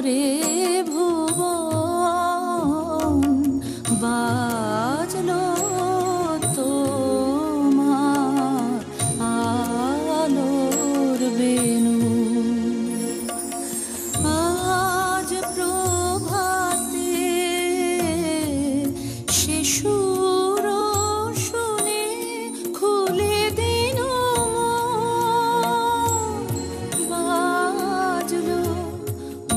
রে ভুবন বাজলো তোমার আলোর বেনু। আজ প্রভাতে সে সুর শুনে খুলে দিন বাজলো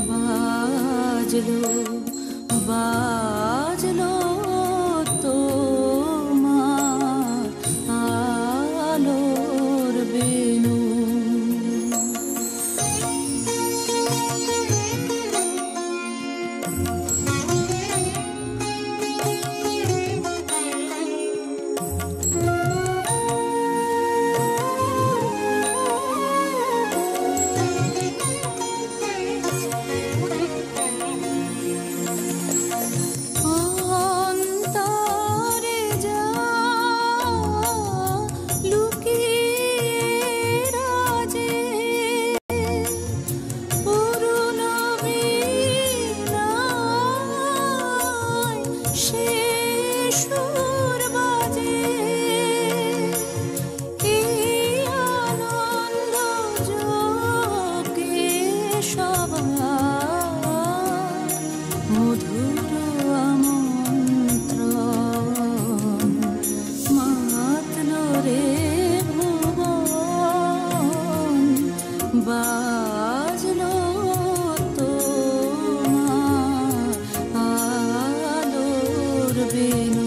বাজলো বাজলো তোমার আলোর বেনু। অন্তরে যা লুকিয়ে রাজে অরুণ বীণায় সে সুর বাজে। এই আনন্দ যোগে সবার মধুর আমন্ত্রণ মাতলো রে ভুবন বাজলো তোমার আলোর বেনু।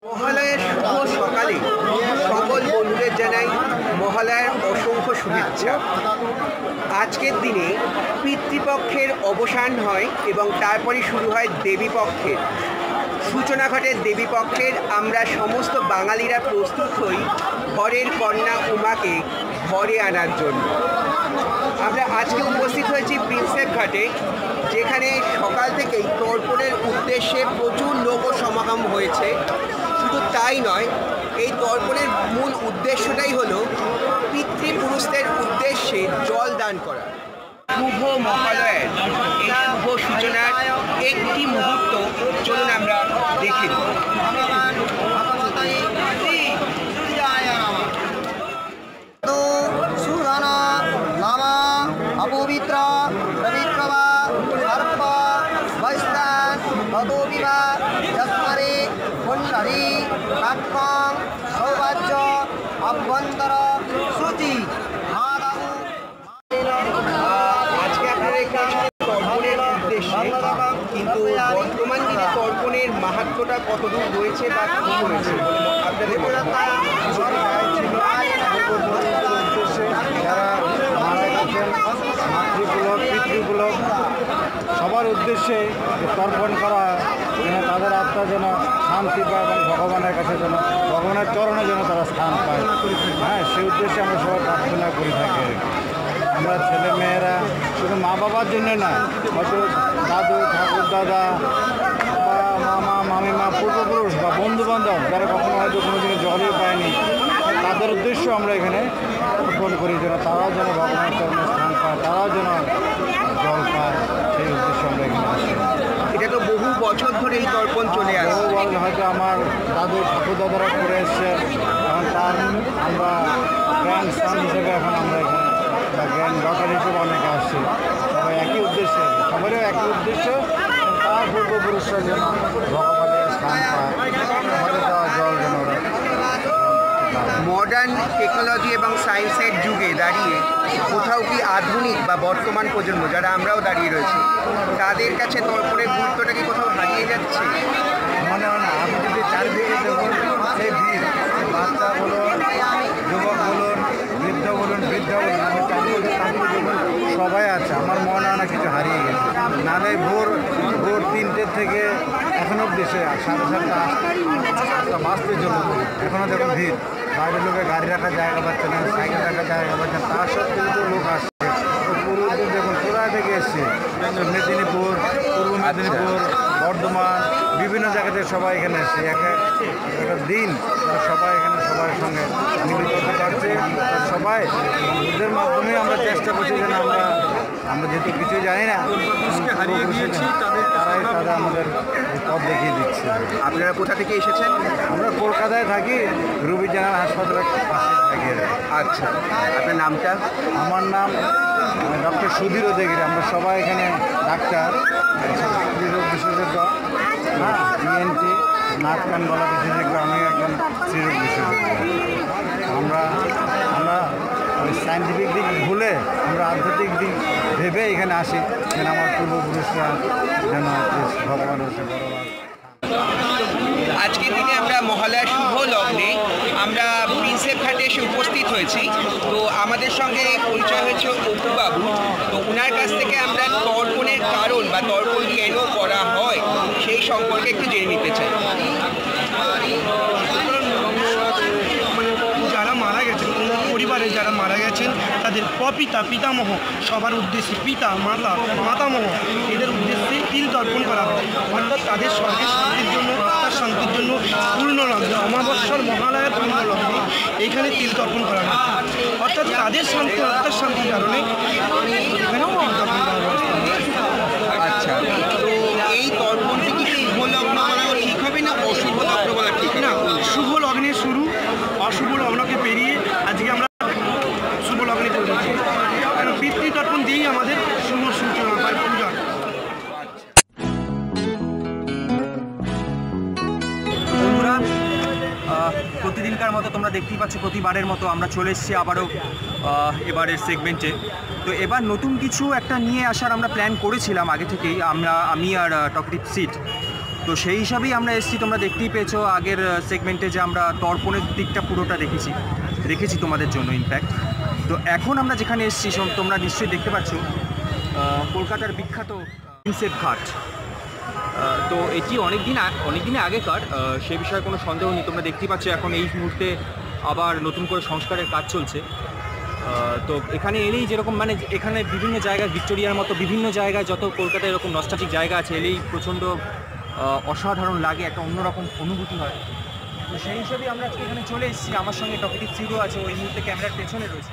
মহালয়ের শুভ সকালে সকল বন্ধুদের জানাই মহালয়ার অসংখ্য শুভেচ্ছা। আজকের দিনে পিতৃপক্ষের অবসান হয় এবং তারপরে শুরু হয় দেবীপক্ষের সূচনা ঘটে। দেবীপক্ষের আমরা সমস্ত বাঙালিরা প্রস্তুত হই ঘরের কন্যা উমাকে ঘরে আনার জন্য। আমরা আজকে উপস্থিত হয়েছি প্রিন্সেপ ঘাটে, যেখানে সকাল থেকেই তর্পণের উদ্দেশ্যে প্রচুর লোক সমাগম হয়েছে। শুধু তাই নয়, এই তর্পণের মূল উদ্দেশ্যটাই হলো পিতৃপুরুষদের উদ্দেশ্যে জল দান করা। শুভ মহালয়ের এই শুভ সূচনার একটি মুহূর্ত চলুন আমরা দেখে নিই। অপবিত্র পবিত্র বা সর্ব বৈষ্ণান ততোবিবা যস্মরে কুণ্ডলী কাঠ্যং সৌভাজ্য অভ্যন্তর শ্রুতি। আজকে আপনারা এখানে তর্পণের উদ্দেশ্যে, কিন্তু বর্তমান দিনে তর্পণের মাহাত্ম্যটা কতদূর রয়েছে বা কী রয়েছে আপনাদের মনে হয়? যারা মারা গেছেন পিতৃপুলক সবার উদ্দেশ্যে তর্পণ করা, যেন তাদের আত্মা আত্মা যেন শান্তি পায় এবং ভগবানের কাছে যেন ভগবানের চরণে যেন তারা স্থান পায়। হ্যাঁ, সেই উদ্দেশ্যে আমরা সবাই প্রার্থনা করে থাকি আর কি। আমরা ছেলে মেয়েরা শুধু মা বাবার জন্য না, হয়তো দাদু ঠাকুর দাদা বা মামা মামিমা পূর্বপুরুষ বা বন্ধুবান্ধব যারা কখনো হয়তো কোনো দিনে জলই পায়নি, তাদের উদ্দেশ্য আমরা এখানে অর্পণ করি যেন তারাও যেন ভগবানের চরণে স্থান পায়, তারাও যেন জল পায়, সেই উদ্দেশ্যে আমরা এখানে আসি। এটা তো বহু বছর ধরে এই তর্পণ চলে আসছে। বহু হয়তো আমার দাদু ঠাকুর দাদারা করে এসছে, এখন তার আমরা গ্র্যান্ড সান হিসেবে এখন আমরা এখানে বা গ্র্যান্ড ডটার হিসেবে অনেকে আসছি। সবাই একই উদ্দেশ্যে, সবারও একই উদ্দেশ্য, তার পূর্বপুরুষরা যেন ভগবানের স্থান পায়, আমাদের দেওয়া জল যেন ওরা। মডার্ন টেকনোলজি এবং সায়েন্সের যুগে দাঁড়িয়ে কোথাও কি আধুনিক বা বর্তমান প্রজন্ম যারা আমরাও দাঁড়িয়ে রয়েছি তাদের কাছে তর্পণের গুরুত্বটা কি কোথাও হারিয়ে যাচ্ছে? মনে হয় না, আমি যদি চারিদিকে দেখুন সেই ভিড়, বাচ্চা বলুন, যুবক বলুন, বৃদ্ধ বলুন, বৃদ্ধ বলুন, আমি চারিদিকে দেখুন সবাই আছে। আমার মনে হয় না কিছু হারিয়ে গেছে। নাহলে ভোর 3টে থেকে এখনও দেশে 7:30 বাজতে চলো, এখনও দেখুন ভিড়। বাইরের লোকে গাড়ি রাখার জায়গা পাচ্ছে না, সাইকেল রাখার জায়গা পাচ্ছে না, তার সত্ত্বেও তো লোক আসছে। পূর্বদের দেখুন কোথায় থেকে এসছে, মেদিনীপুর, পূর্ব মেদিনীপুর, বর্ধমান, বিভিন্ন জায়গা থেকে সবাই এখানে এসছে। একটা দিন সবাই এখানে সবার সঙ্গে মিলিত হতে পারছে। সবাই ওদের মাধ্যমে আমরা চেষ্টা করছি যেন আমরা যেহেতু কিছুই জানি না, হারিয়ে গিয়েছি, তারাই আমাদের পথ দেখিয়ে দিচ্ছে। আপনারা কোথা থেকে এসেছেন? আমরা কলকাতায় থাকি, রুবি জেনারেল হাসপাতালের পাশে থাকি। আচ্ছা, আপনার নামটা? আমার নাম ডক্টর সুধীর ওদেগিরি। আমরা সবাই এখানে ডাক্তার, স্ত্রীরোগ বিশেষজ্ঞ, হ্যাঁ, ইএনটি, নাক কান গলা বিশেষজ্ঞ, আমি একজন স্ত্রীরোগ বিশেষজ্ঞ। আমরা ওই সায়েন্টিফিক দিক ভুলে আমরা আধ্যাত্মিক দিক ভেবে এখানে আসি যেন আমার পূর্বপুরুষরা যেন ভগবানের আজকের দিনে আমরা মহালয়ার শুভ লগ্নে আমরা প্রিন্সেপ ঘাটে এসে উপস্থিত হয়েছি। তো আমাদের সঙ্গে পরিচয় হয়েছে অপু বাবু। তো ওনার কাছ থেকে আমরা তর্পণের কারণ বা তর্পণ কেন করা হয় সেই সম্পর্কে একটু জেনে নিতে চাই। যারা মারা গেছেন, পরিবারে যারা মারা গেছেন তাদের প্রপিতা পিতামহ সবার উদ্দেশ্যে, পিতা মাতা মাতামহ এদের উদ্দেশ্যে তিল তর্পণ করা হয়। অর্থাৎ তাদের স্বর্গের শান্তির জন্য, আত্মার শান্তির জন্য পূর্ণ লগ্নে, অমাবস্যার মহালয়ার পূর্ণ লগ্নে এইখানে তিল তর্পণ করা হয়। অর্থাৎ তাদের শান্তি, আত্মার শান্তির কারণে এখানেও তিল তর্পণ করা হয়। আচ্ছা, তো এই তর্পণটি কি শুভ লগ্ন বলা ঠিক হবে না অশুভ লগ্ন বলা ঠিক হবে? না, শুভ লগ্নের শুরু, অশুভ লগ্নকে পেরিয়ে আজকে আমরা শুভ লগ্নে চলে যাচ্ছি। কারণ পিতৃতর্পণ দিয়েই আমাদের শুভ সূচনা হয় পূজা। বন্ধুরা, প্রতিদিনকার মতো তোমরা দেখতেই পাচ্ছ, প্রতিবারের মতো আমরা চলে এসেছি আবারও এবারের সেগমেন্টে। তো এবার নতুন কিছু একটা নিয়ে আসার আমরা প্ল্যান করেছিলাম আগে থেকেই, আমি আর টকটিভ সিট। তো সেই হিসাবেই আমরা এসেছি। তোমরা দেখতেই পেয়েছো আগের সেগমেন্টে যে আমরা তর্পণের দিকটা পুরোটা রেখেছি তোমাদের জন্য ইনফ্যাক্ট। তো এখন আমরা যেখানে এসেছি তোমরা নিশ্চয়ই দেখতে পাচ্ছ কলকাতার বিখ্যাত প্রিন্সেপ ঘাট। তো এটি অনেক দিনে আগেকার, সে বিষয়ে কোনো সন্দেহ নেই। তোমরা দেখতেই পাচ্ছ এখন এই মুহূর্তে আবার নতুন করে সংস্কারের কাজ চলছে। তো এখানে এলেই যেরকম মানে এখানে বিভিন্ন জায়গায় ভিক্টোরিয়ার মতো বিভিন্ন জায়গায় যত কলকাতায় এরকম নস্টালজিক জায়গা আছে, এলেই প্রচণ্ড অসাধারণ লাগে, একটা অন্যরকম অনুভূতি হয়। তো সেই হিসেবেই আমরা আজকে এখানে চলে এসেছি। আমার সঙ্গে টকটিভ সিটও আছে, ওই মুহূর্তে ক্যামেরার পেছনে রয়েছে।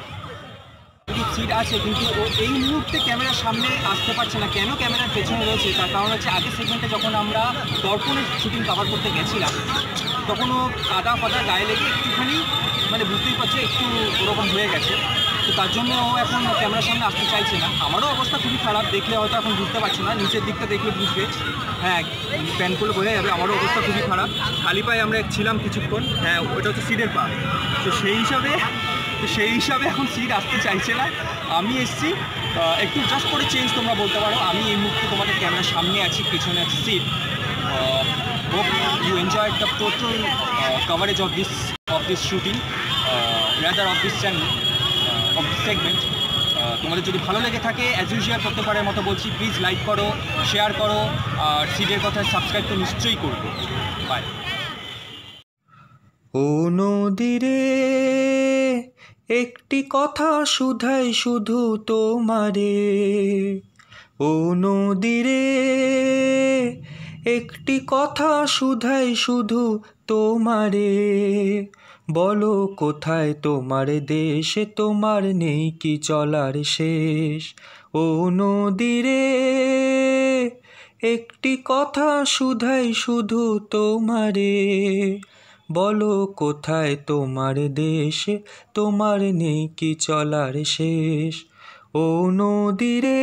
টকটিভ সিট আছে কিন্তু ও এই মুহূর্তে ক্যামেরার সামনে আসতে পারছে না। কেন ক্যামেরার পেছনে রয়েছে তার কারণ হচ্ছে আগের সেগমেন্টে যখন আমরা তর্পণের শুটিং কভার করতে গেছিলাম তখন ও কাদা ফাদা গায়ে লেগে একটুখানি মানে বুঝতেই পারছে একটু ওরকম হয়ে গেছে। তো তার জন্য ও এখন ক্যামেরার সামনে আসতে চাইছে না। আমারও অবস্থা খুবই খারাপ, দেখলে হয়তো এখন বুঝতে পারছো না, নিচের দিকটা দেখলে বুঝবে। হ্যাঁ, প্যান করলে বোঝা যাবে আমারও অবস্থা খুবই খারাপ। খালি পায়ে আমরা ছিলাম কিছুক্ষণ। হ্যাঁ, ওটা হচ্ছে সিটের পা। তো সেই হিসাবে এখন সিট আসতে চাইছে না। আমি এসছি একটু জাস্ট করে চেঞ্জ তোমরা বলতে পারো। আমি এই মুহূর্তে তোমাদের ক্যামেরার সামনে আছি, পেছনে আছে seat. Hope you enjoyed the total coverage of this shooting, rather of this channel, of this segment. তোমাদের যদি ভালো লেগে থাকে অ্যাজ ইউজুয়াল প্রত্যেকবারের মতো বলছি, প্লিজ লাইক করো, শেয়ার করো, আর সিডের কথায় সাবস্ক্রাইব তো নিশ্চয়ই করবো। বাই। ও নদীরে একটি কথা শুধাই শুধু তোমারে, ও নদীরে একটি কথা শুধাই শুধু তোমারে, বলো কোথায় তোমার দেশ, তোমার নেই কি চলার শেষ। ও নদীরে একটি কথা শুধাই শুধু তোমারে, বলো কোথায় তোমার দেশ, তোমার নেই কি চলার শেষ। ও নদীরে